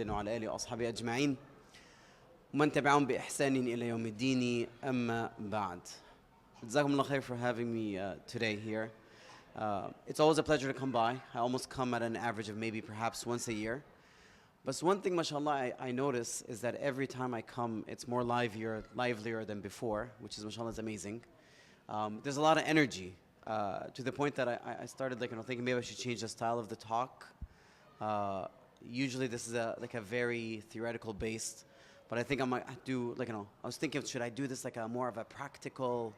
محمد وعلى آله وأصحابه أجمعين ومن تبعهم بإحسان إلى يوم الدين أما بعد. جزاكم الله خير for having me today here. It's always a pleasure to come by. I almost come at an average of maybe perhaps once a year. But one thing, mashallah, I notice is that every time I come, it's more livelier than before, which is, mashallah, is amazing. There's a lot of energy to the point that I started thinking maybe I should change the style of the talk. Usually this is a very theoretical based, but I think I might do I was thinking, should I do this like a more of a practical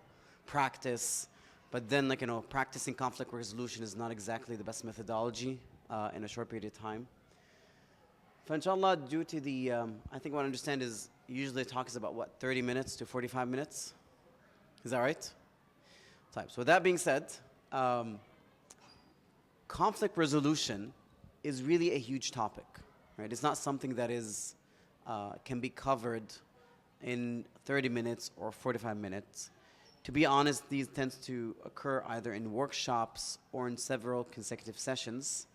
practice? But then practicing conflict resolution is not exactly the best methodology in a short period of time. So inshallah, due to the, I think what I understand is usually the talk is about what, 30 minutes to 45 minutes? Is that right? So with that being said, conflict resolution is really a huge topic, right? It's not something that is, can be covered in 30 minutes or 45 minutes. To be honest, these tend to occur either in workshops or in several consecutive sessions.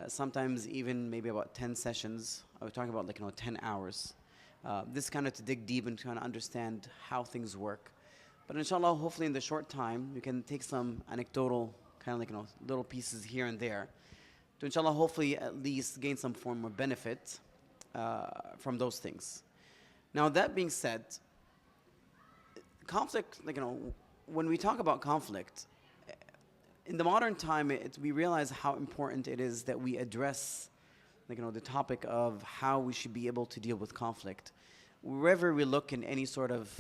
Sometimes even maybe about 10 sessions. I was talking about 10 hours. This kind of to dig deep and kind of understand how things work. But inshallah, hopefully in the short time, we can take some anecdotal kind of little pieces here and there to inshallah hopefully at least gain some form of benefit from those things. Now that being said, conflict, when we talk about conflict, in the modern time, we realize how important it is that we address the topic of how we should be able to deal with conflict. Wherever we look in any sort of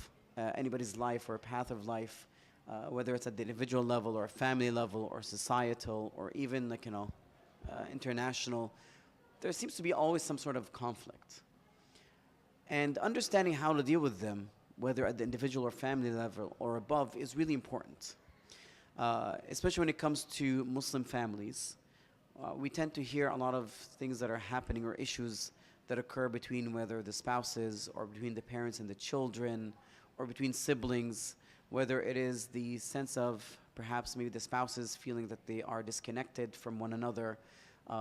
anybody's life or path of life, whether it's at the individual level or family level or societal or even international, there seems to be always some sort of conflict. And understanding how to deal with them, whether at the individual or family level or above, is really important. Especially when it comes to Muslim families. We tend to hear a lot of things that are happening or issues that occur between whether the spouses or between the parents and the children or between siblings, whether it is the sense of perhaps maybe the spouses feeling that they are disconnected from one another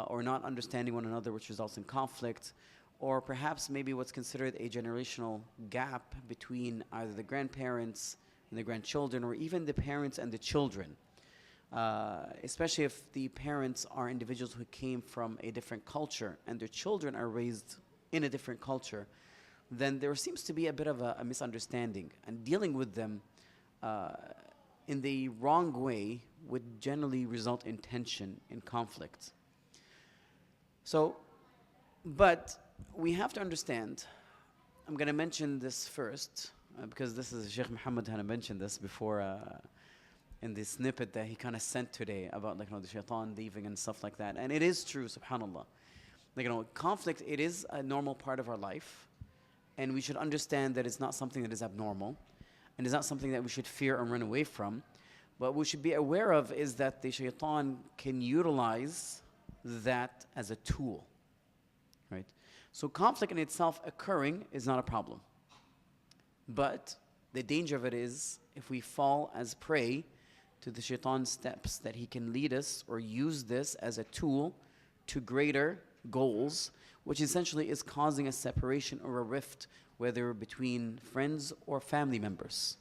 or not understanding one another, which results in conflict, or perhaps maybe what's considered a generational gap between either the grandparents and the grandchildren, or even the parents and the children, especially if the parents are individuals who came from a different culture and their children are raised in a different culture, then there seems to be a bit of a misunderstanding, and dealing with them in the wrong way would generally result in tension, in conflict. So, but we have to understand, I'm going to mention this first, because this is Sheikh Muhammad had mentioned this before in the snippet that he kind of sent today about the shaitan leaving and stuff like that. And it is true, subhanAllah. Conflict, it is a normal part of our life, and we should understand that it's not something that is abnormal, and it's not something that we should fear and run away from. What we should be aware of is that the shaitan can utilize that as a tool, right? So conflict in itself occurring is not a problem. But the danger of it is if we fall as prey to the shaitan's steps, that he can lead us or use this as a tool to greater goals, which essentially is causing a separation or a rift, whether between friends or family members.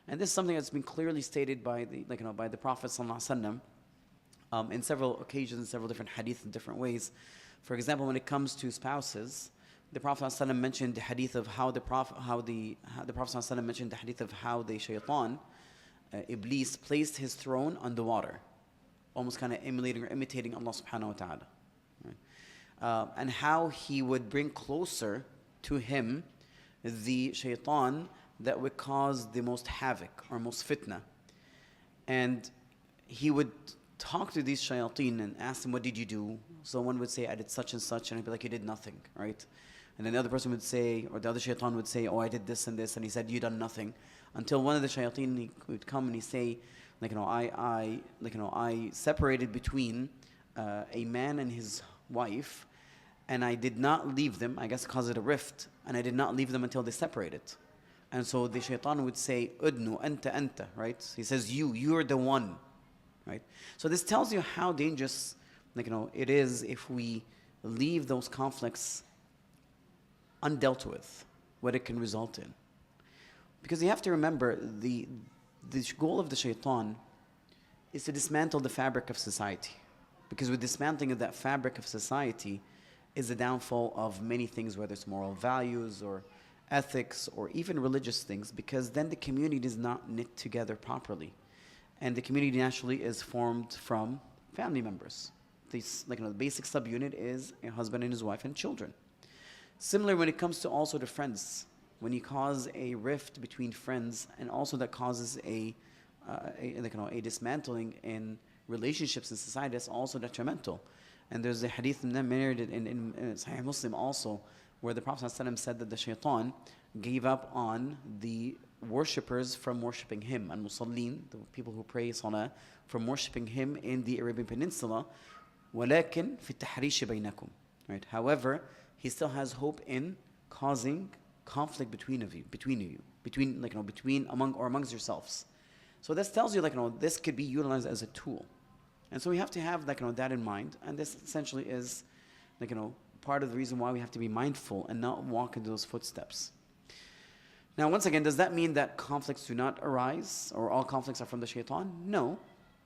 And this is something that's been clearly stated by the by the Prophet ﷺ, in several occasions, several different hadith in different ways. For example, when it comes to spouses, the Prophet ﷺ mentioned the hadith of how the Prophet ﷺ mentioned the hadith of how the shaitan, Iblis, placed his throne on the water, almost kind of emulating or imitating Allah subhanahu wa ta'ala. Right? And how he would bring closer to him the shaitan that would cause the most havoc or most fitna. And he would talk to these shayateen and ask them, what did you do? So one would say, I did such and such, and he'd be like, you did nothing, right? And then the other person would say, or the other shaitan would say, oh, I did this and this, and he said, you done nothing. Until one of the shayateen, he would come and he'd say, I separated between a man and his wife, and I did not leave them, I guess cause it a rift, and I did not leave them until they separated. And so the shaitan would say, udnu, anta, right? He says, you're the one, right? So this tells you how dangerous it is if we leave those conflicts undealt with, what it can result in. Because you have to remember, the goal of the shaitan is to dismantle the fabric of society. Because with dismantling of that fabric of society is the downfall of many things, whether it's moral values or ethics or even religious things, because then the community is not knit together properly. And the community naturally is formed from family members. The basic subunit is a husband and his wife and children. Similar when it comes to also the friends. When you cause a rift between friends, and also that causes a dismantling in relationships in society, that's also detrimental. And there's a hadith narrated in Sahih Muslim also, where the Prophet ﷺ said that the shaitan gave up on the worshippers from worshipping him, and musallin, the people who pray salah, from worshipping him in the Arabian Peninsula. وَلَكِنْ فِي التَّحْرِيشِ بَيْنَكُمْ. Right? However, he still has hope in causing conflict between amongst yourselves. So this tells you this could be utilized as a tool. And so we have to have that in mind, and this essentially is part of the reason why we have to be mindful and not walk into those footsteps. Now, once again, does that mean that conflicts do not arise, or all conflicts are from the shaitan? No.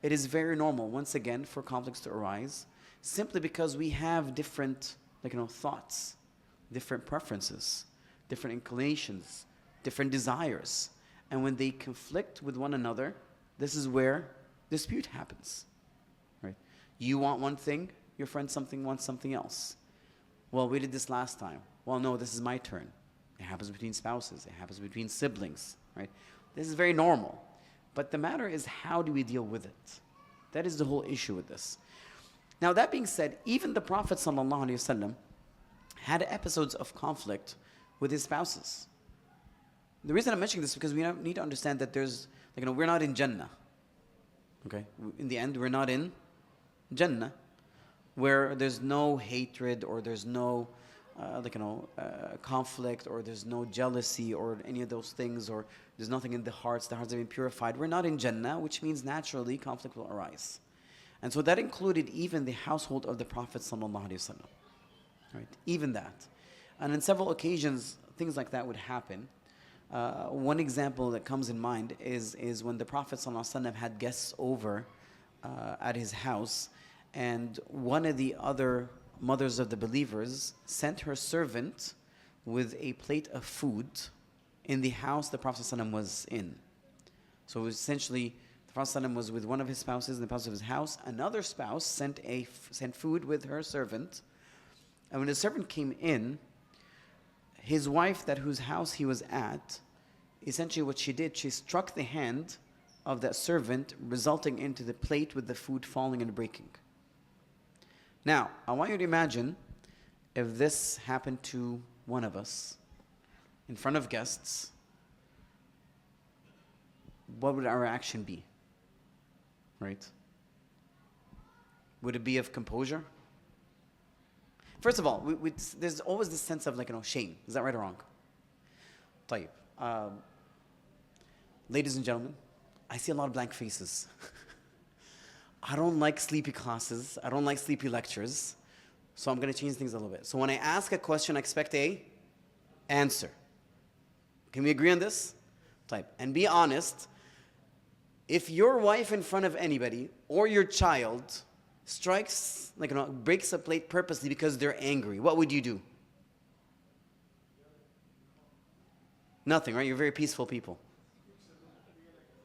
It is very normal, once again, for conflicts to arise, simply because we have different thoughts, different preferences, different inclinations, different desires. And when they conflict with one another, this is where dispute happens. Right? You want one thing, your friend wants something else. Well, we did this last time. Well, no, this is my turn. It happens between spouses. It happens between siblings. Right? This is very normal. But the matter is, how do we deal with it? That is the whole issue with this. Now, that being said, even the Prophet ﷺ had episodes of conflict with his spouses. The reason I'm mentioning this is because we need to understand that there's, we're not in Jannah. Okay? In the end, we're not in Jannah, where there's no hatred, or there's no conflict, or there's no jealousy, or any of those things, or there's nothing in the hearts have been purified. We're not in Jannah, which means naturally conflict will arise. And so that included even the household of the Prophet ﷺ. Right? Even that. And on several occasions, things like that would happen. One example that comes in mind is when the Prophet ﷺ had guests over at his house, and one of the other mothers of the believers sent her servant with a plate of food in the house the Prophet ﷺ was in. So essentially, the Prophet ﷺ was with one of his spouses in the house of his house. Another spouse sent food with her servant. And when the servant came in, his wife, whose house he was at, essentially what she did, she struck the hand of that servant, resulting into the plate with the food falling and breaking. Now, I want you to imagine if this happened to one of us in front of guests, what would our reaction be? Right? Would it be of composure? First of all, there's always this sense of shame. Is that right or wrong? طيب. Ladies and gentlemen, I see a lot of blank faces. I don't like sleepy classes. I don't like sleepy lectures. So I'm going to change things a little bit. So when I ask a question, I expect a answer. Can we agree on this? Type. And be honest. If your wife in front of anybody or your child strikes, breaks a plate purposely because they're angry, what would you do? Nothing, right? You're very peaceful people.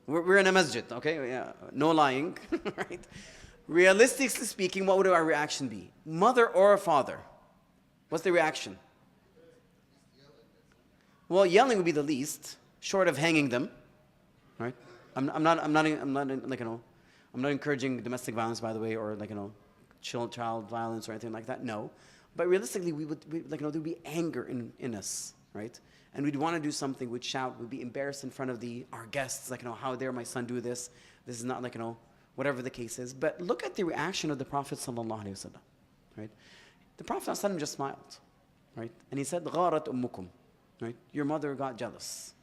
We're in a masjid, okay? Yeah, no lying, right? Realistically speaking, what would our reaction be? Mother or father? What's the reaction? Well, yelling would be the least, short of hanging them, right? I'm not encouraging domestic violence, by the way, or child violence or anything like that. No, but realistically, there would be anger in us, right? And we'd want to do something. We'd shout. We'd be embarrassed in front of our guests, how dare my son do this? This is not whatever the case is. But look at the reaction of the Prophet ﷺ, right? The Prophet ﷺ just smiled, right? And he said, "غارت أمكم," right? Your mother got jealous.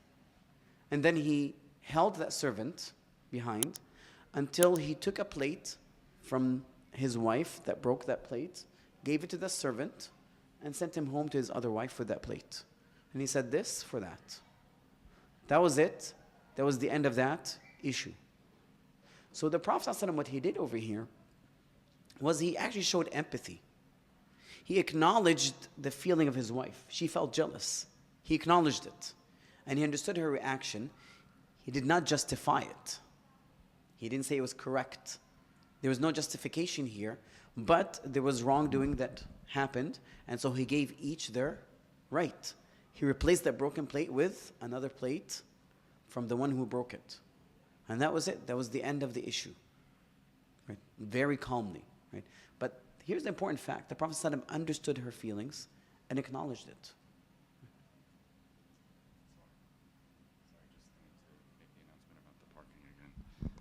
And then he held that servant behind until he took a plate from his wife that broke that plate, gave it to the servant, and sent him home to his other wife with that plate. And he said this for that. That was it. That was the end of that issue. So the Prophet ﷺ, what he did over here was he actually showed empathy. He acknowledged the feeling of his wife. She felt jealous. He acknowledged it. And he understood her reaction. He did not justify it. He didn't say it was correct. There was no justification here, but there was wrongdoing that happened, and so he gave each their right. He replaced that broken plate with another plate from the one who broke it. And that was it. That was the end of the issue. Right? Very calmly. Right? But here's the important fact. The Prophet ﷺ understood her feelings and acknowledged it.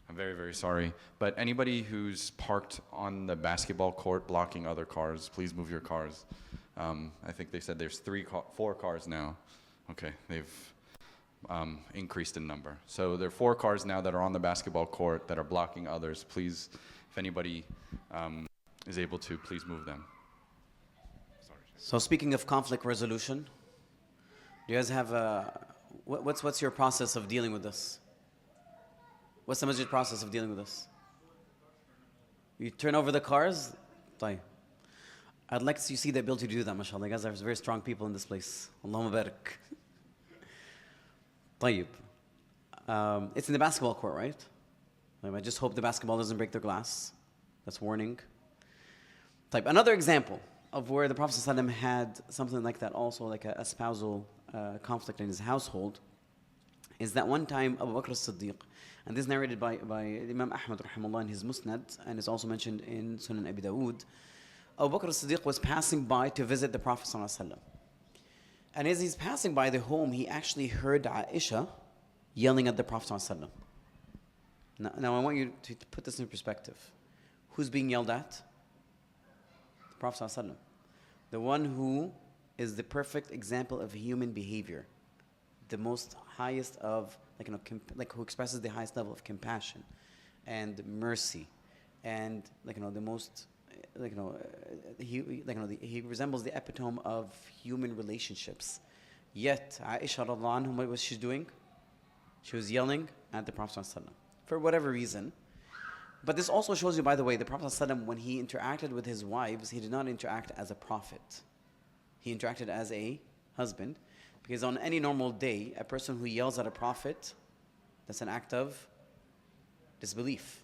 I'm very, very sorry. But anybody who's parked on the basketball court blocking other cars, please move your cars. I think they said there's 4 cars now. Okay, they've increased in number. So there are 4 cars now that are on the basketball court that are blocking others. Please, if anybody is able to, please move them. Sorry. So speaking of conflict resolution, do you guys have what's your process of dealing with this? What's the masjid process of dealing with this? You turn over the cars? طيب. I'd like to see the ability to do that, mashallah. You guys are very strong people in this place. Allahumma barak. طيب. It's in the basketball court, right? I just hope the basketball doesn't break their glass. That's warning. طيب. Another example of where the Prophet ﷺ had something like that also, like a spousal conflict in his household, is that one time Abu Bakr as-Siddiq, and this is narrated by Imam Ahmed rahimahullah in his Musnad, and is also mentioned in Sunan Abi Dawood. Abu Bakr as-Siddiq was passing by to visit the Prophet ﷺ. And as he's passing by the home, he actually heard Aisha yelling at the Prophet ﷺ. Now I want you to put this in perspective. Who's being yelled at? The Prophet ﷺ. The one who is the perfect example of human behavior. The most highest of, who expresses the highest level of compassion and mercy, and the most, he resembles the epitome of human relationships. Yet Aisha radhiyallahu anha, what was she doing? She was yelling at the Prophet ﷺ for whatever reason. But this also shows you, by the way, the Prophet ﷺ, when he interacted with his wives, he did not interact as a prophet. He interacted as a husband. Because on any normal day, a person who yells at a prophet, that's an act of disbelief.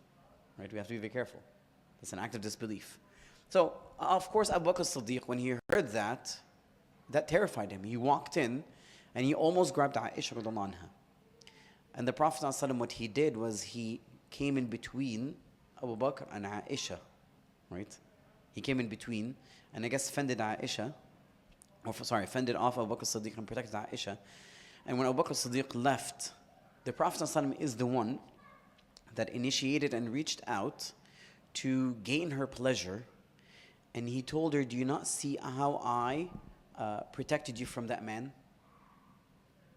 Right? We have to be very careful. That's an act of disbelief. So, of course, Abu Bakr as-Siddiq, when he heard that, that terrified him. He walked in and he almost grabbed Aisha radhiyallahu anha. And the Prophet ﷺ, what he did was he came in between Abu Bakr and Aisha. Right? He came in between and I guess fended Aisha. Fended off Abu Bakr as-Siddiq and protected Aisha. And when Abu Bakr as-Siddiq left, the Prophet ﷺ is the one that initiated and reached out to gain her pleasure. And he told her, do you not see how I protected you from that man?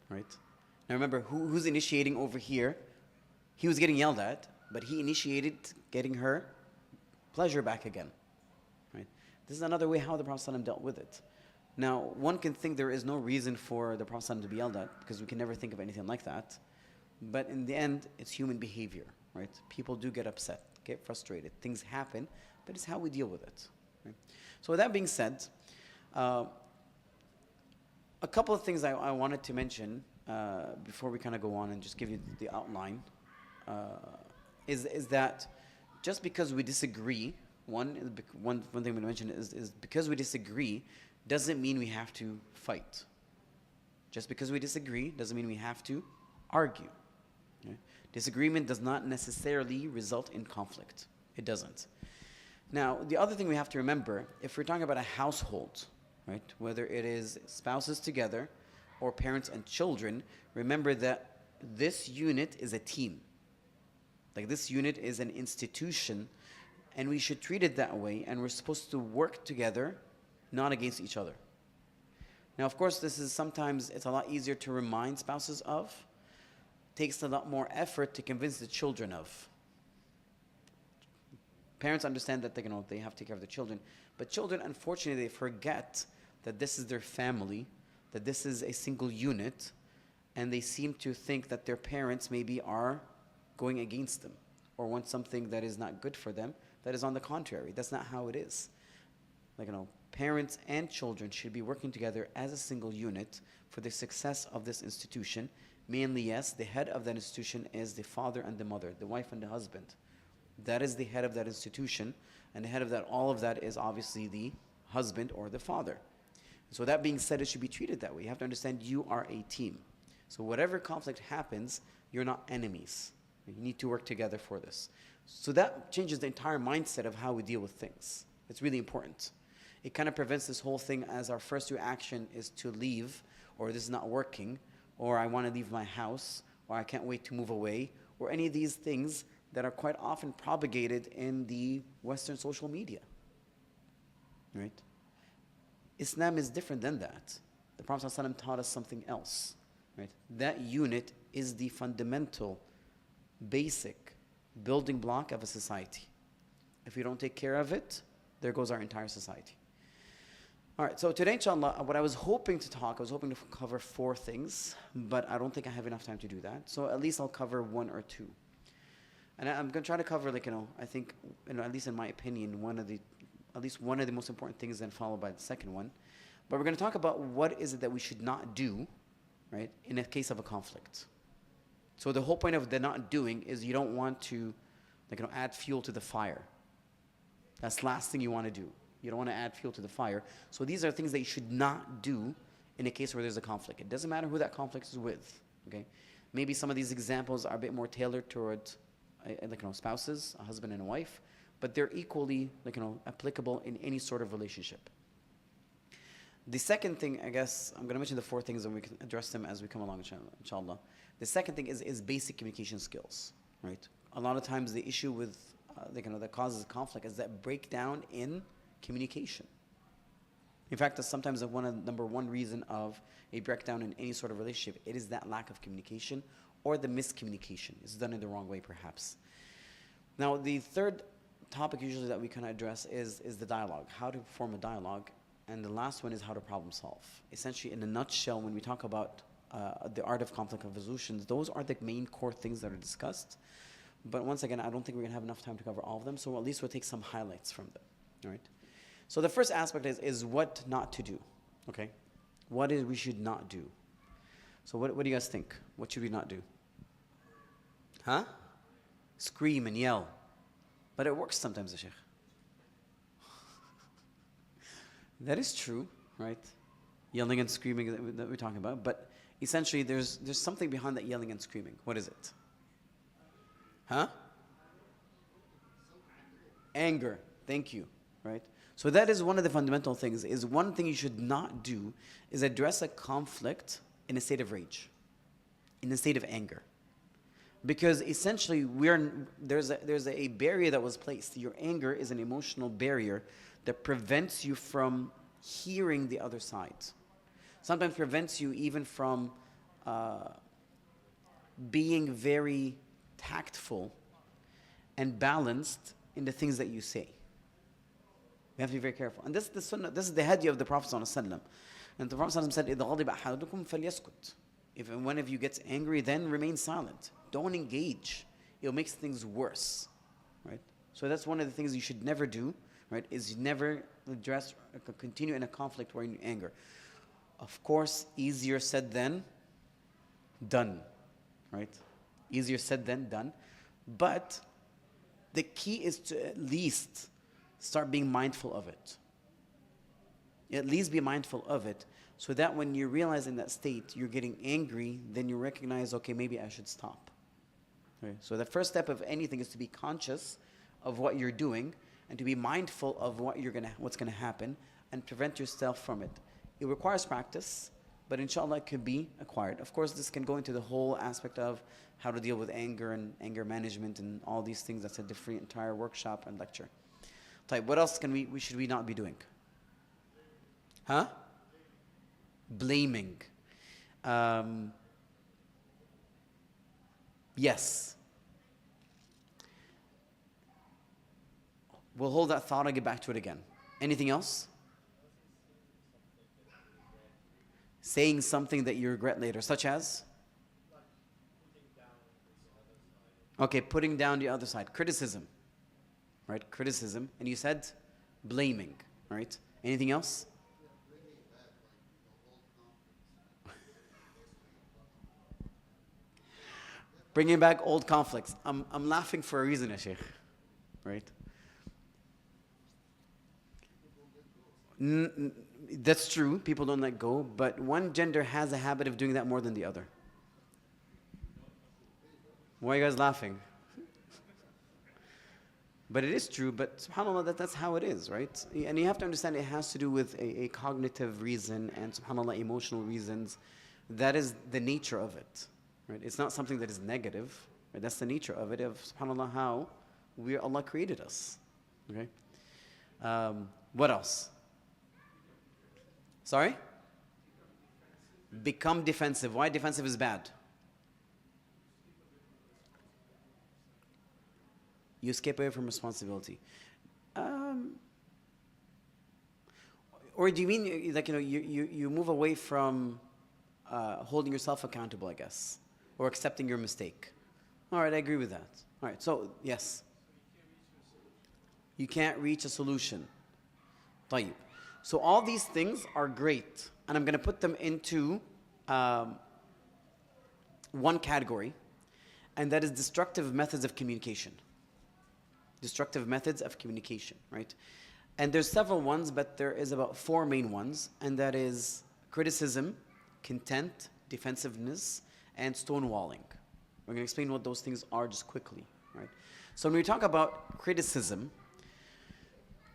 Right? Now remember, who's initiating over here? He was getting yelled at, but he initiated getting her pleasure back again. Right? This is another way how the Prophet ﷺ dealt with it. Now, one can think there is no reason for the Prophet ﷺ to be yelled at, because we can never think of anything like that. But in the end, it's human behavior, right? People do get upset, get frustrated. Things happen, but it's how we deal with it. Right? So with that being said, a couple of things I wanted to mention before we kind of go on and just give you the outline is that just because we disagree, one thing we mentioned is because we disagree doesn't mean we have to fight. Just because we disagree doesn't mean we have to argue. Okay? Disagreement does not necessarily result in conflict. It doesn't. Now, the other thing we have to remember, if we're talking about a household, right, whether it is spouses together or parents and children, remember that this unit is a team. Like this unit is an institution, and we should treat it that way, and we're supposed to work together, not against each other. Now, of course, this is sometimes, it's a lot easier to remind spouses of. Takes a lot more effort to convince the children of. Parents understand that they have to take care of the children, but children, unfortunately, they forget that this is their family, that this is a single unit, and they seem to think that their parents maybe are going against them or want something that is not good for them. That is on the contrary. That's not how it is. Parents and children should be working together as a single unit for the success of this institution. Mainly, yes, the head of that institution is the father and the mother, the wife and the husband. That is the head of that institution, and the head of that, all of that is obviously the husband or the father. So that being said, it should be treated that way. You have to understand you are a team. So whatever conflict happens, you're not enemies. You need to work together for this. So that changes the entire mindset of how we deal with things. It's really important. It kind of prevents this whole thing as our first reaction is to leave, or this is not working, or I want to leave my house, or I can't wait to move away, or any of these things that are quite often propagated in the Western social media. Right? Islam is different than that. The Prophet ﷺ taught us something else. Right? That unit is the fundamental, basic building block of a society. If we don't take care of it, there goes our entire society. All right, so today, inshallah, what I was hoping to cover 4 things, but I don't think I have enough time to do that. So at least I'll cover 1 or 2. And I'm going to try to cover, I think, at least in my opinion, at least one of the most important things, then followed by the second one. But we're going to talk about what is it that we should not do, right, in a case of a conflict. So the whole point of the not doing is you don't want to, add fuel to the fire. That's the last thing you want to do. You don't want to add fuel to the fire. So these are things that you should not do in a case where there's a conflict. It doesn't matter who that conflict is with. Okay, maybe some of these examples are a bit more tailored toward, spouses, a husband and a wife, but they're equally, applicable in any sort of relationship. The second thing, I guess, I'm going to mention the 4 things and we can address them as we come along, inshallah. The second thing is basic communication skills, right? A lot of times the issue with, that causes conflict is that breakdown in communication. In fact, that's sometimes number one reason of a breakdown in any sort of relationship. It is that lack of communication or the miscommunication. It's done in the wrong way, perhaps. Now, the third topic usually that we kind of address is the dialogue, how to form a dialogue. And the last one is how to problem solve. Essentially, in a nutshell, when we talk about the art of conflict resolution, those are the main core things that are discussed. But once again, I don't think we're going to have enough time to cover all of them, so at least we'll take some highlights from them. All right? So the first aspect is what not to do. Okay? What is we should not do? So what do you guys think? What should we not do? Huh? Scream and yell. But it works sometimes, Sheikh. That is true, right? Yelling and screaming that we're talking about. But essentially, there's something behind that yelling and screaming. What is it? Huh? Anger. Thank you. Right? So that is one of the fundamental things. Is one thing you should not do is address a conflict in a state of rage, in a state of anger. Because essentially, there's a barrier that was placed. Your anger is an emotional barrier that prevents you from hearing the other side. Sometimes prevents you even from being very tactful and balanced in the things that you say. We have to be very careful. And this is the sunnah, this is the hadith of the Prophet ﷺ. And the Prophet ﷺ said, إِذَا غَضِبَ أَحَدُكُمْ فَلْيَسْكُتْ. If one of you gets angry, then remain silent. Don't engage. It'll make things worse. Right? So that's one of the things you should never do. Right? Is never address or continue in a conflict where you're in anger. Of course, easier said than done. Right? Easier said than done. But the key is to at least start being mindful of it. At least be mindful of it, so that when you realize in that state you're getting angry, then you recognize, okay, maybe I should stop. Okay? So the first step of anything is to be conscious of what you're doing and to be mindful of what's gonna happen and prevent yourself from it. It requires practice, but inshallah it can be acquired. Of course, this can go into the whole aspect of how to deal with anger and anger management and all these things. That's a different entire workshop and lecture. What else should we not be doing? Huh? Blaming. Yes. We'll hold that thought and get back to it again. Anything else? saying something that you regret later, such as? Okay, putting down the other side. Criticism, right? Criticism. And you said blaming, right? Anything else? Bringing back old conflicts. I'm laughing for a reason, ya Sheikh, right? That's true. People don't let go, but one gender has a habit of doing that more than the other. Why are you guys laughing? But it is true, but subhanAllah, that's how it is, right? And you have to understand it has to do with a cognitive reason and subhanAllah, emotional reasons. That is the nature of it, right? It's not something that is negative, right? That's the nature of it, of subhanAllah, how Allah created us, okay? What else? Sorry? Become defensive. Why defensive is bad? You escape away from responsibility. Or do you mean, like, you move away from holding yourself accountable, I guess, or accepting your mistake? All right, I agree with that. All right, so, yes. You can't reach a solution. طيب. So all these things are great, and I'm going to put them into one category, and that is destructive methods of communication. Destructive methods of communication, right? And there's several ones, but there is about 4 main ones, and that is criticism, contempt, defensiveness, and stonewalling. We're going to explain what those things are just quickly, right? So when we talk about criticism,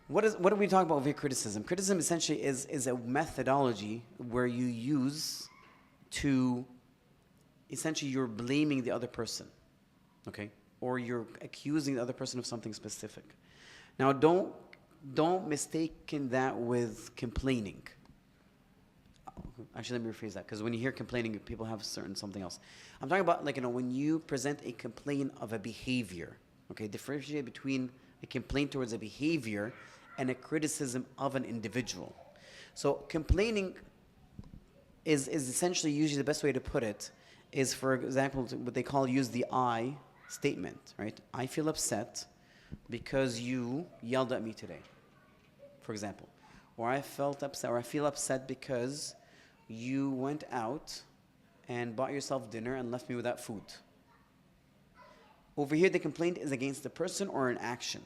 what are we talking about over here, criticism? Criticism essentially is a methodology where you use to, essentially you're blaming the other person, okay? Or you're accusing the other person of something specific. Now don't mistake that with complaining. Actually, let me rephrase that, because when you hear complaining, people have certain something else. I'm talking about, like, when you present a complaint of a behavior, okay? Differentiate between a complaint towards a behavior and a criticism of an individual. So complaining is essentially, usually the best way to put it is, for example, what they call use the I statement, right? I feel upset because you yelled at me today, for example. Or I felt upset, or I feel upset because you went out and bought yourself dinner and left me without food. Over here, the complaint is against the person or an action.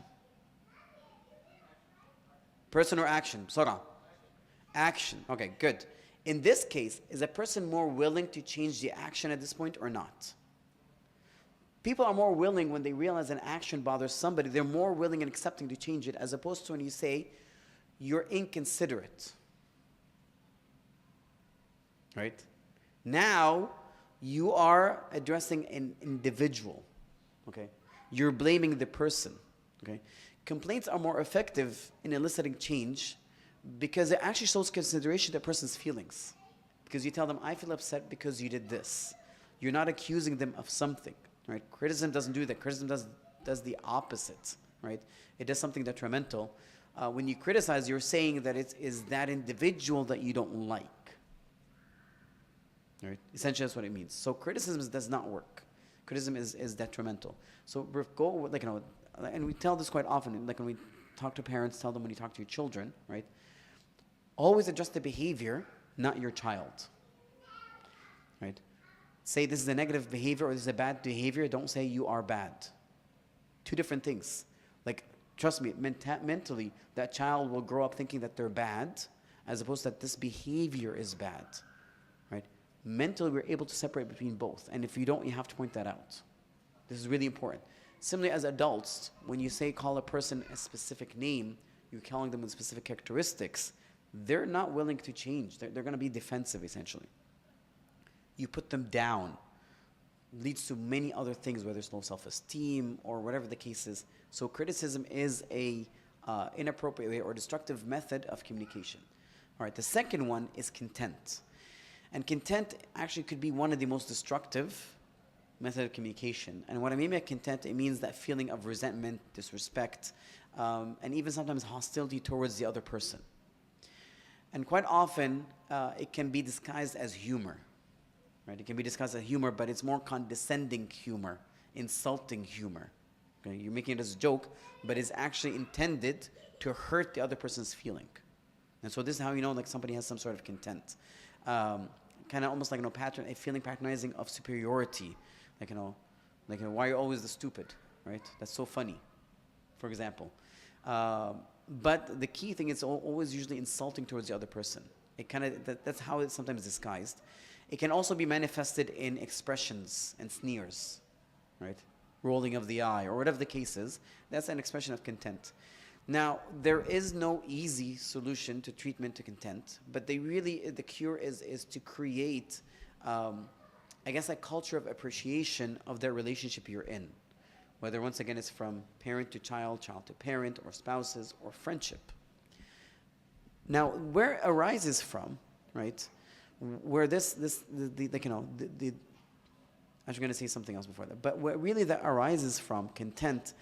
Person or action? Surah. Action. Okay, good. In this case, is a person more willing to change the action at this point or not? People are more willing when they realize an action bothers somebody. They're more willing and accepting to change it, as opposed to when you say, you're inconsiderate. Right? Now, you are addressing an individual. Okay? You're blaming the person. Okay? Complaints are more effective in eliciting change because it actually shows consideration to a person's feelings. Because you tell them, I feel upset because you did this. You're not accusing them of something. Right? Criticism doesn't do that. Criticism does the opposite. Right? It does something detrimental. When you criticize, you're saying that it is that individual that you don't like. Right? Essentially, that's what it means. So criticism does not work. Criticism is detrimental. So go, like, and we tell this quite often, like when we talk to parents, tell them when you talk to your children, right? Always adjust the behavior, not your child. Right? Say this is a negative behavior or this is a bad behavior. Don't say you are bad. 2 different things. Like, trust me, mentally, that child will grow up thinking that they're bad, as opposed to that this behavior is bad. Right? Mentally, we're able to separate between both. And if you don't, you have to point that out. This is really important. Similarly, as adults, when you say call a person a specific name, you're calling them with specific characteristics, they're not willing to change. They're going to be defensive, essentially. You put them down. Leads to many other things, whether it's low self-esteem or whatever the case is. So criticism is a inappropriate way or destructive method of communication. All right, the second one is contempt. And contempt actually could be one of the most destructive method of communication. And what I mean by contempt, it means that feeling of resentment, disrespect, and even sometimes hostility towards the other person. And quite often, it can be disguised as humor, right? It can be disguised as humor, but it's more condescending humor, insulting humor. Okay? You're making it as a joke, but it's actually intended to hurt the other person's feeling. And so this is how you know like somebody has some sort of contempt. Kind of almost like a feeling patronizing of superiority. Like why are you always the stupid, right? That's so funny, for example. But the key thing is always usually insulting towards the other person. That's how it's sometimes disguised. It can also be manifested in expressions and sneers, right? Rolling of the eye or whatever the case is. That's an expression of contempt. Now, there is no easy solution to treatment to contempt, but the cure is to create, I guess, a culture of appreciation of their relationship you're in. Whether, once again, it's from parent to child, child to parent, or spouses, or friendship. Now, where it arises from, right? Where I was going to say something else before that, but where really that arises from, contempt,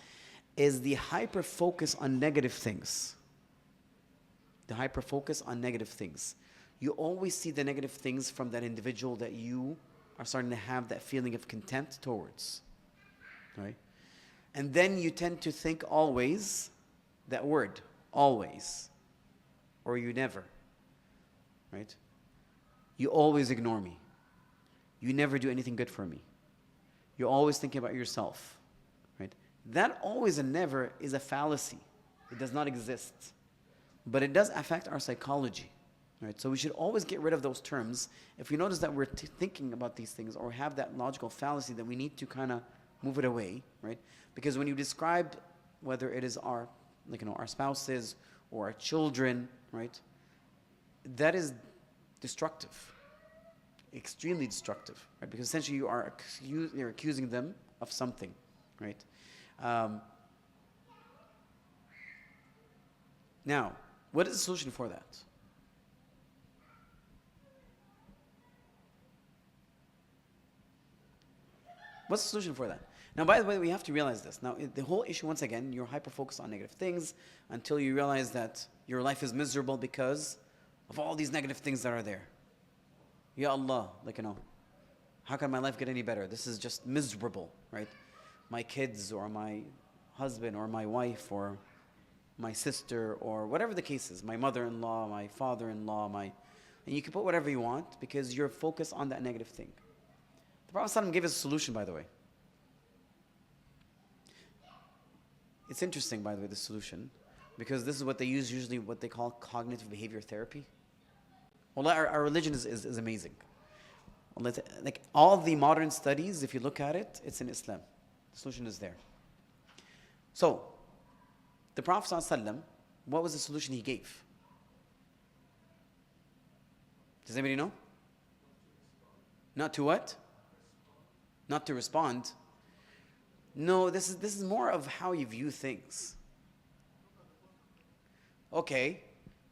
is the hyper-focus on negative things. The hyper-focus on negative things. You always see the negative things from that individual that you are starting to have that feeling of contempt towards, right? And then you tend to think always, that word, always, or you never, right? You always ignore me. You never do anything good for me. You're always thinking about yourself, right? That always and never is a fallacy. It does not exist. But it does affect our psychology, right? So we should always get rid of those terms. If we notice that we're thinking about these things or have that logical fallacy, then we need to kind of move it away, right? Because when you describe whether it is our spouses or our children, right? That is destructive, extremely destructive, right? Because essentially you're accusing them of something, right? Now, what is the solution for that? What's the solution for that? Now, by the way, we have to realize this. Now, the whole issue, once again, you're hyper-focused on negative things until you realize that your life is miserable because of all these negative things that are there. Ya Allah, how can my life get any better? This is just miserable, right? My kids or my husband or my wife or my sister or whatever the case is, my mother-in-law, my father-in-law, and you can put whatever you want because you're focused on that negative thing. The Prophet ﷺ gave us a solution, by the way. It's interesting, by the way, the solution, because this is what they use usually, what they call cognitive behavior therapy. Well, our religion is amazing. Like all the modern studies, if you look at it, it's in Islam. The solution is there. So, the Prophet ﷺ, what was the solution he gave? Does anybody know? Not to what? Not to respond. No, this is more of how you view things. Okay,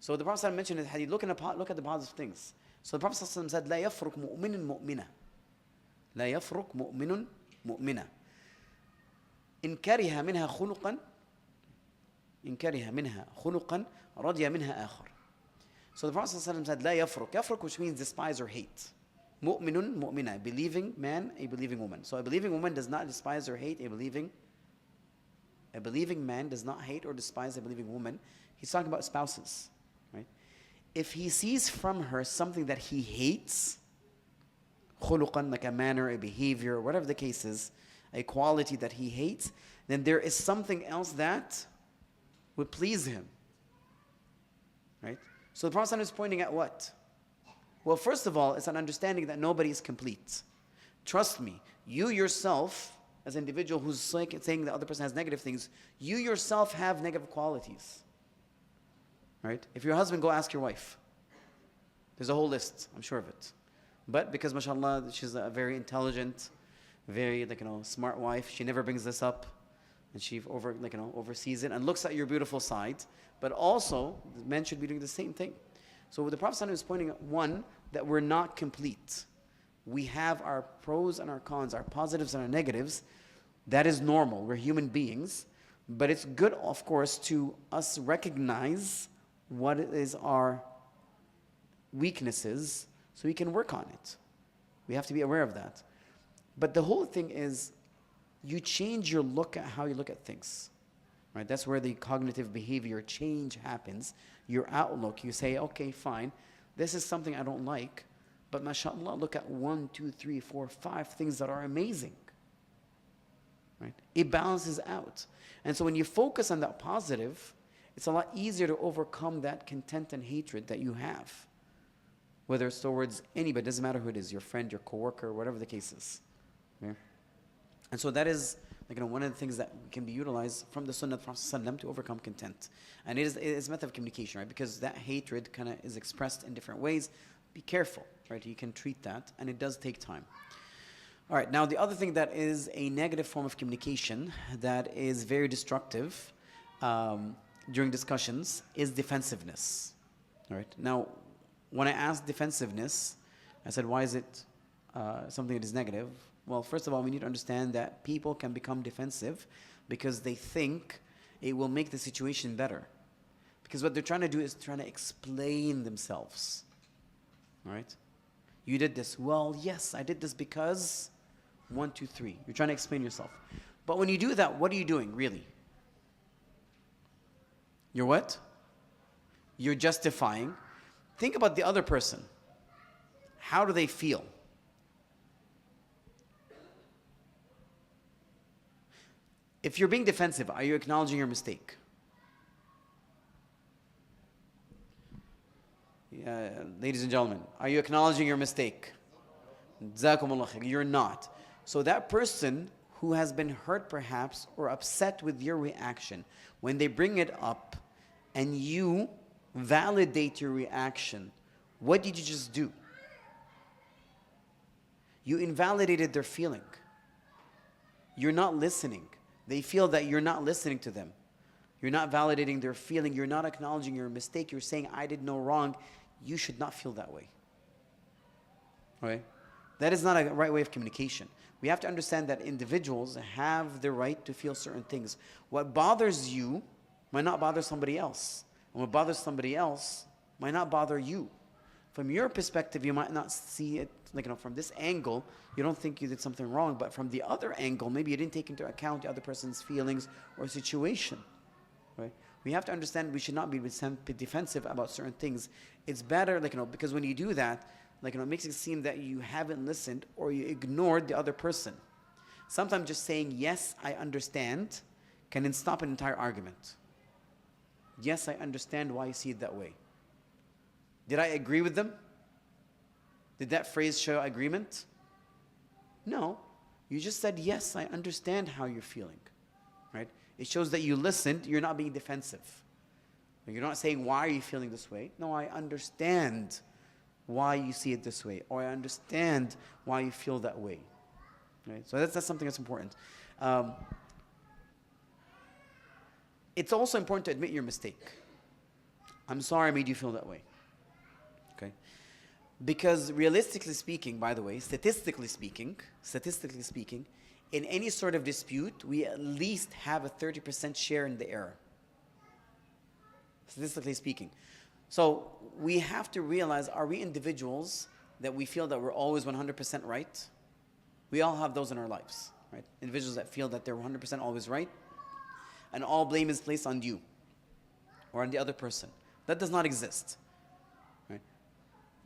so the Prophet ﷺ mentioned it. Had you look at the positive things. So the Prophet ﷺ said, "لا يفرق مؤمن مؤمنة, لا يفرق مؤمن مؤمنة. إن كره منها خلقا رضي منها آخر." So the Prophet ﷺ said, لا يفرق. يفرق, which means despise or hate. مؤمن مؤمنة, a believing man, a believing woman. So a believing woman does not despise or hate a believing man does not hate or despise a believing woman. He's talking about spouses, right? If he sees from her something that he hates, خلقا, like a manner, a behavior, whatever the case is, a quality that he hates, then there is something else that would please him, right? So the Prophet is pointing at what? Well, first of all, it's an understanding that nobody is complete. Trust me, you yourself, as an individual who's saying the other person has negative things, you yourself have negative qualities, right? If your husband, go ask your wife. There's a whole list, I'm sure of it. But because, mashallah, she's a very intelligent, very smart wife, she never brings this up, and she oversees it and looks at your beautiful side. But also, men should be doing the same thing. So the Prophet is pointing at, one, that we're not complete. We have our pros and our cons, our positives and our negatives. That is normal. We're human beings. But it's good, of course, to us recognize what is our weaknesses so we can work on it. We have to be aware of that. But the whole thing is, you change your look at how you look at things, right? That's where the cognitive behavior change happens. Your outlook, you say, okay, fine, this is something I don't like, but mashallah, look at 1, 2, 3, 4, 5 things that are amazing, right? It balances out. And so when you focus on that positive, it's a lot easier to overcome that contempt and hatred that you have, whether it's towards anybody, doesn't matter who it is, your friend, your coworker, whatever the case is. Okay? And so that is one of the things that can be utilized from the Sunnah of Prophet ﷺ to overcome contempt. And it is a method of communication, right? Because that hatred kind of is expressed in different ways. Be careful, right? You can treat that, and it does take time. All right, now the other thing that is a negative form of communication that is very destructive during discussions is defensiveness. All right, now when I asked defensiveness, I said, why is it something that is negative? Well, first of all, we need to understand that people can become defensive because they think it will make the situation better. Because what they're trying to do is trying to explain themselves. All right? You did this. Well, yes, I did this because 1, 2, 3. You're trying to explain yourself. But when you do that, what are you doing, really? You're what? You're justifying. Think about the other person. How do they feel? If you're being defensive, are you acknowledging your mistake? Ladies and gentlemen, are you acknowledging your mistake? Jazakumullah khair. You're not. So that person who has been hurt perhaps or upset with your reaction, when they bring it up and you validate your reaction, what did you just do? You invalidated their feeling. You're not listening. They feel that you're not listening to them. You're not validating their feeling. You're not acknowledging your mistake. You're saying, I did no wrong. You should not feel that way. Okay? That is not a right way of communication. We have to understand that individuals have the right to feel certain things. What bothers you might not bother somebody else. And what bothers somebody else might not bother you. From your perspective, you might not see it from this angle, you don't think you did something wrong, but from the other angle, maybe you didn't take into account the other person's feelings or situation. Right? We have to understand we should not be defensive about certain things. It's better, because when you do that, it makes it seem that you haven't listened or you ignored the other person. Sometimes just saying, yes, I understand, can then stop an entire argument. Yes, I understand why you see it that way. Did I agree with them? Did that phrase show agreement? No. You just said, yes, I understand how you're feeling. Right? It shows that you listened, you're not being defensive. You're not saying, why are you feeling this way? No, I understand why you see it this way, or I understand why you feel that way. Right? So that's something that's important. It's also important to admit your mistake. I'm sorry I made you feel that way. Okay? Because realistically speaking, by the way, statistically speaking, in any sort of dispute, we at least have a 30% share in the error. Statistically speaking. So we have to realize, are we individuals that we feel that we're always 100% right? We all have those in our lives, right? Individuals that feel that they're 100% always right, and all blame is placed on you or on the other person. That does not exist. Right?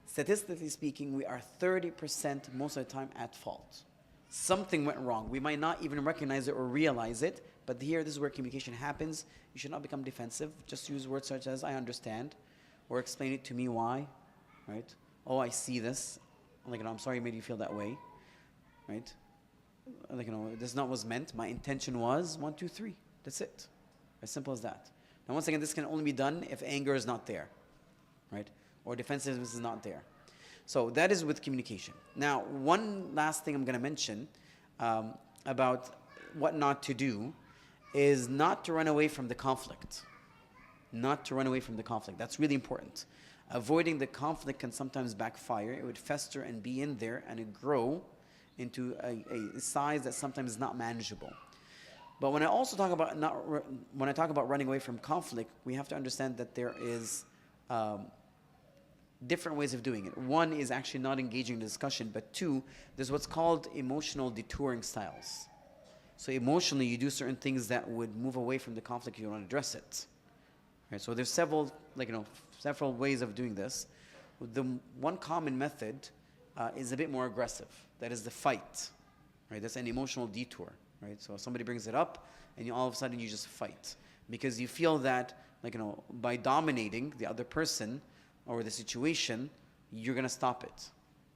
Statistically speaking, we are 30% most of the time at fault. Something went wrong. We might not even recognize it or realize it, but here, this is where communication happens. You should not become defensive. Just use words such as, I understand, or explain it to me why, right? Oh, I see this. I'm sorry it made you feel that way, right? This is not what was meant. My intention was 1, 2, 3. That's it. As simple as that. Now, once again, this can only be done if anger is not there, right? Or defensiveness is not there. So that is with communication. Now, one last thing I'm going to mention about what not to do is not to run away from the conflict. Not to run away from the conflict. That's really important. Avoiding the conflict can sometimes backfire. It would fester and be in there and it grow into a size that sometimes is not manageable. But when I also talk about when I talk about running away from conflict, we have to understand that there is different ways of doing it. One is actually not engaging in the discussion, but two, there's what's called emotional detouring styles. So emotionally, you do certain things that would move away from the conflict. You don't address it. Right? So there's several, several ways of doing this. The one common method is a bit more aggressive. That is the fight. Right? That's an emotional detour. Right? So somebody brings it up, and all of a sudden you just fight because you feel that, by dominating the other person or the situation, you're going to stop it.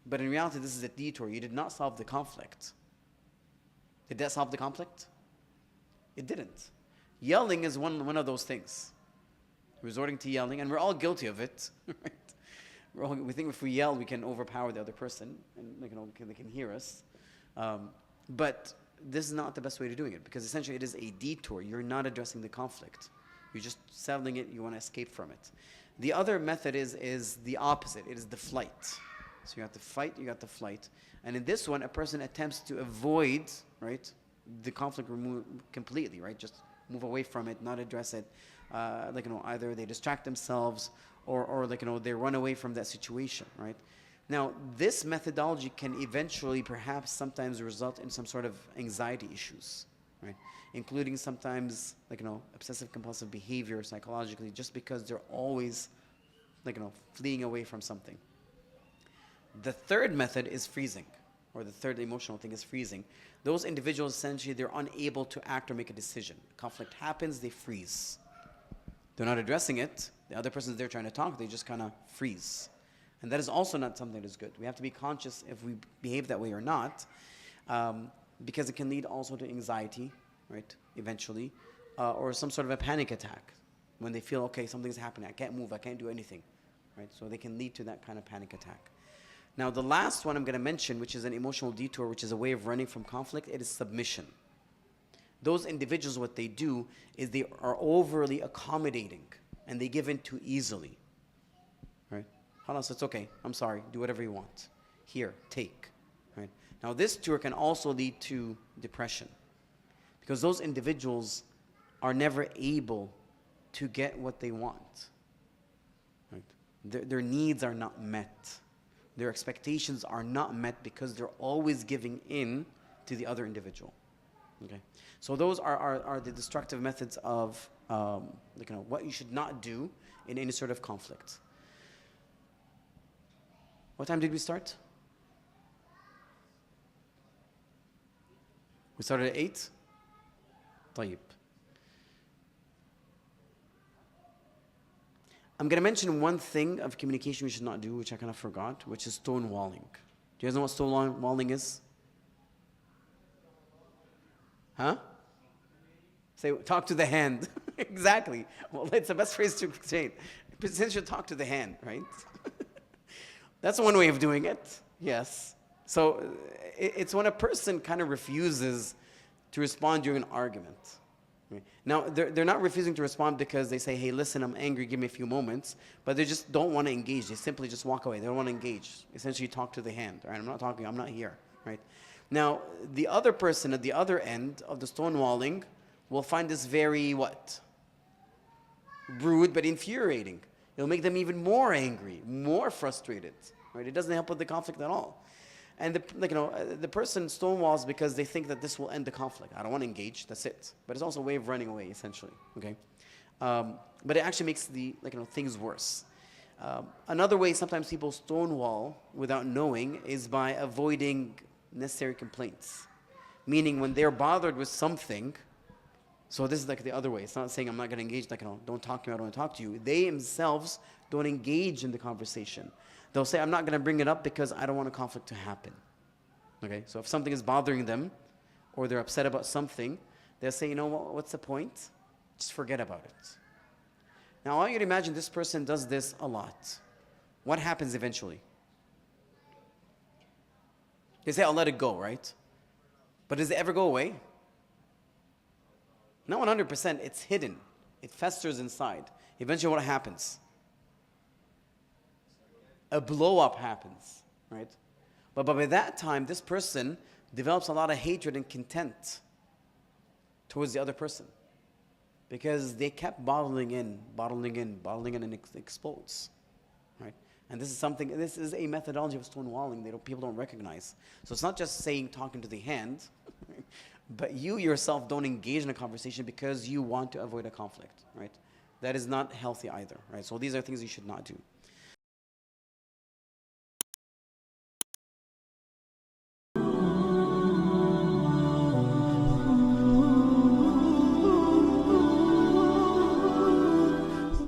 But in reality, this is a detour. You did not solve the conflict. Did that solve the conflict? It didn't. Yelling is one of those things. Resorting to yelling, and we're all guilty of it. Right? We think if we yell, we can overpower the other person, and they can hear us. But this is not the best way to doing it, because essentially it is a detour. You're not addressing the conflict. You're just settling it. You want to escape from it. The other method is the opposite. It is the flight. So you have to fight, you got the flight. And in this one, a person attempts to avoid, right, the conflict completely, right? Just move away from it, not address it. Either they distract themselves or they run away from that situation, right? Now, this methodology can eventually perhaps sometimes result in some sort of anxiety issues, right? Including sometimes, obsessive compulsive behavior psychologically, just because they're always, fleeing away from something. The third method is freezing, or the third emotional thing is freezing. Those individuals, essentially, they're unable to act or make a decision. Conflict happens, they freeze. They're not addressing it. The other person's there trying to talk, they just kind of freeze. And that is also not something that is good. We have to be conscious if we behave that way or not, because it can lead also to anxiety, right, eventually, or some sort of a panic attack when they feel, okay, something's happening, I can't move, I can't do anything, right? So they can lead to that kind of panic attack. Now, the last one I'm going to mention, which is an emotional detour, which is a way of running from conflict, it is submission. Those individuals, what they do is they are overly accommodating, and they give in too easily, right? Halas, it's okay, I'm sorry, do whatever you want. Here, take, right? Now, this tour can also lead to depression, because those individuals are never able to get what they want, right? Their needs are not met. Their expectations are not met because they're always giving in to the other individual. Okay, so those are the destructive methods of what you should not do in any sort of conflict. What time did we start? We started at 8? طيب. I'm going to mention one thing of communication we should not do, which I kind of forgot, which is stonewalling. Do you guys know what stonewalling is? Huh? Say, talk to the hand. Exactly. Well, it's the best phrase to say. Since you talk to the hand, right? That's one way of doing it. Yes. So it's when a person kind of refuses to respond during an argument. Now, they're not refusing to respond because they say, hey, listen, I'm angry, give me a few moments. But they just don't want to engage. They simply just walk away. They don't want to engage. Essentially, talk to the hand. Right? I'm not talking. I'm not here. Right? Now, the other person at the other end of the stonewalling will find this very, rude but infuriating. It'll make them even more angry, more frustrated. Right? It doesn't help with the conflict at all. And the person stonewalls because they think that this will end the conflict. I don't want to engage. That's it. But it's also a way of running away, essentially. Okay, but it actually makes the things worse. Another way sometimes people stonewall without knowing is by avoiding necessary complaints, meaning when they're bothered with something. So this is the other way. It's not saying I'm not going to engage. Don't talk to me. I don't want to talk to you. They themselves don't engage in the conversation. They'll say, I'm not going to bring it up because I don't want a conflict to happen. Okay, so if something is bothering them or they're upset about something, they'll say, you know what, what's the point? Just forget about it. Now, I want you to imagine this person does this a lot. What happens eventually? They say, I'll let it go, right? But does it ever go away? Not 100%. It's hidden. It festers inside. Eventually, what happens? A blow-up happens, right? But by that time, this person develops a lot of hatred and contempt towards the other person because they kept bottling in, and it explodes, right? And this is a methodology of stonewalling that people don't recognize. So it's not just saying talking to the hand, but you yourself don't engage in a conversation because you want to avoid a conflict, right? That is not healthy either, right? So these are things you should not do.